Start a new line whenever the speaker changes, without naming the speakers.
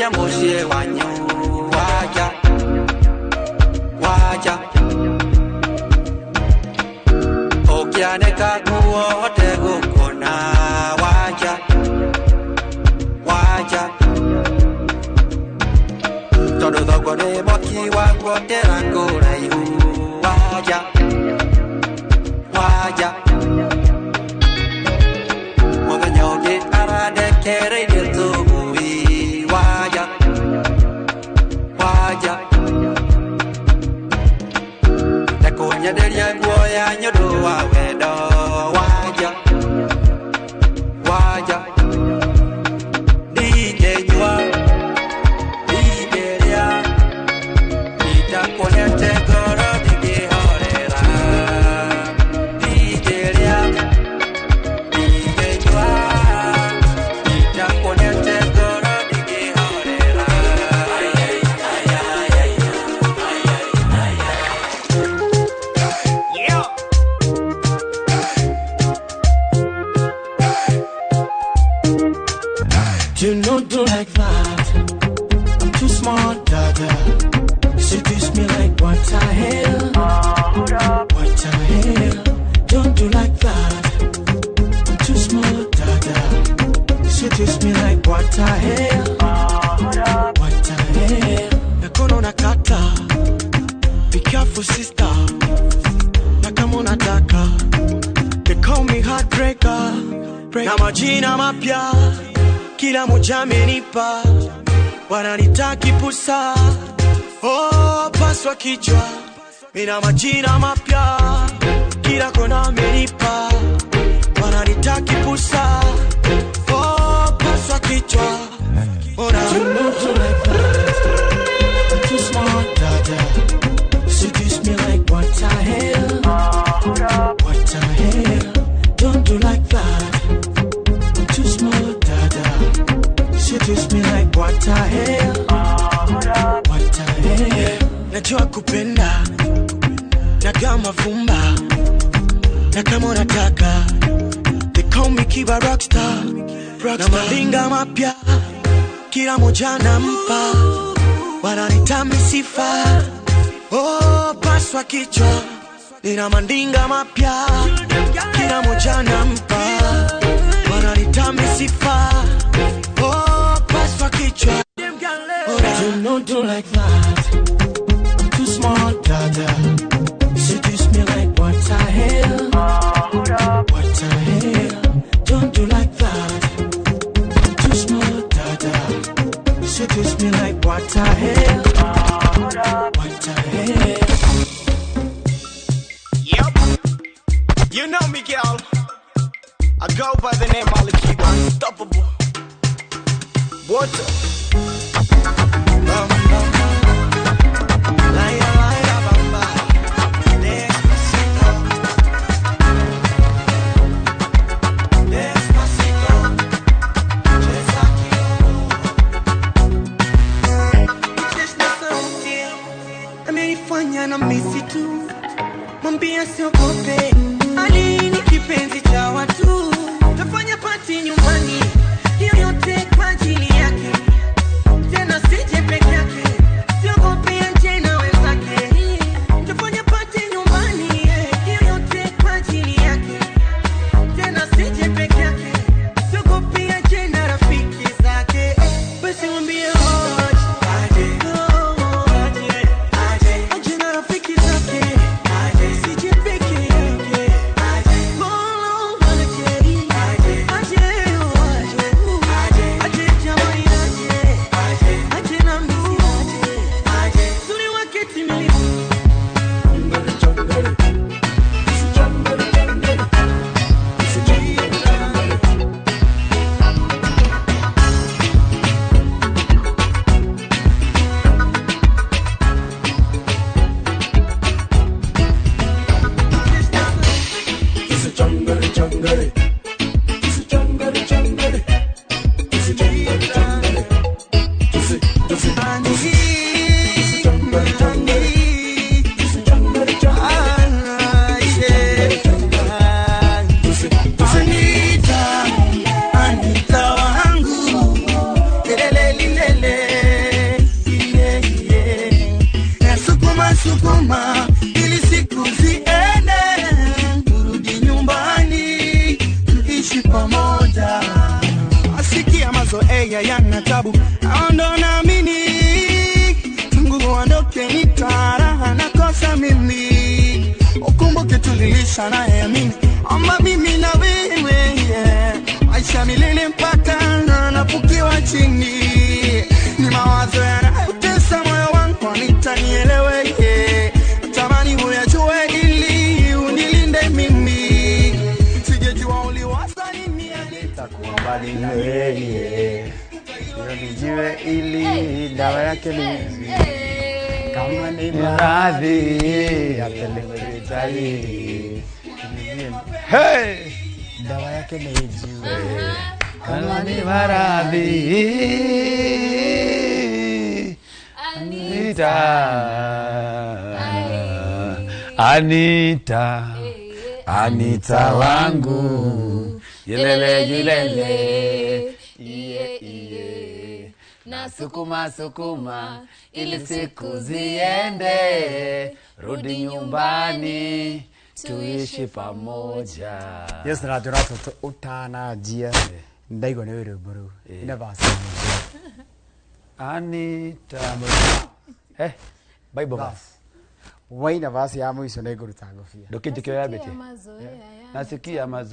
tia mosie wanyo waja waja okiane kakuo tego kona waja waja todo dogo de boki wango terango raihu waja waja moganyoge arade kere dirtugui waja waja takonya deria guoya nyodo wawedo waja waja dije jua dijeria itakonya tegoro dige horera dijeria dige jua itakonya tegoro dige horera
Yeah.
You know, do like that. I'm too smart, dada. Seduce me like what the hell? What the hell? Don't do like that. I'm too smart, dada. Seduce me like what the hell? What the hell? Nakono nakata. Be careful, sister. Nakamo nataka. They call me heartbreaker. Na majina mapya kila moja amenipa, wananitaki pusa. Oh, paswa kichwa, mina majina mapya kila kona amenipa, wananitaki pusa. Oh, paswa kichwa. Oh, now you know to like that. I'm too smart, dada. Seduce me like what the hell? What the hell? Don't do like that. I'm too smart, dada. Seduce me like what the hell? What the hell? Najua kupenda na kama fumba na kama unataka. They call me Kiba Rockstar. Na malinga mapya kila moja nampa, wananitami sifa. Oh, paswa kichwa, nina mandinga mapya kila moja nampa, wananitami sifa. Oh, paswa kichwa. Oh, you know do like that. I'm too smart, dada. Seduce me like what the hell? What the hell? Don't do like that. I'm too smart, dada. Seduce me like what the hell? What the hell?
Yep. You know me, girl. I go by the name Alikiba, unstoppable. Water.
Amenifanya na misi tu, mwambia siogope, Ali ni kipenzi cha watu. Tafanya party nyumbani, hiyo yote kwa ajili yake. Tena sije peke yake, siogope anje na wenzake. Tafanya party nyumbani, hiyo yote kwa ajili yake. Tena sije peke yake, siogope anje na rafiki zake. Basi mwambie
kubadilisha na yamini ama mimi na wewe maisha milele mpaka napukiwa chini ni mawazo yanayotesa moyo wangu nitanielewe tamani uyajue ili unilinde mimi sijejua uliwaza nini
nitakumbali na wewe nijiwe ili dawa yake ni kama ni maradhi apeleke tayari hey dawa yake ni jiwe kama ni maradhi Anita wangu yelele iye na sukuma ili siku ziende rudi nyumbani tuishi pamoja. Yes, radio rato utana jia ndaigo ne wero bro ina basa Anita Bible verse waina basi ya mwisho ndaigo rutango fia dokije kyo yabete nasikia mazoea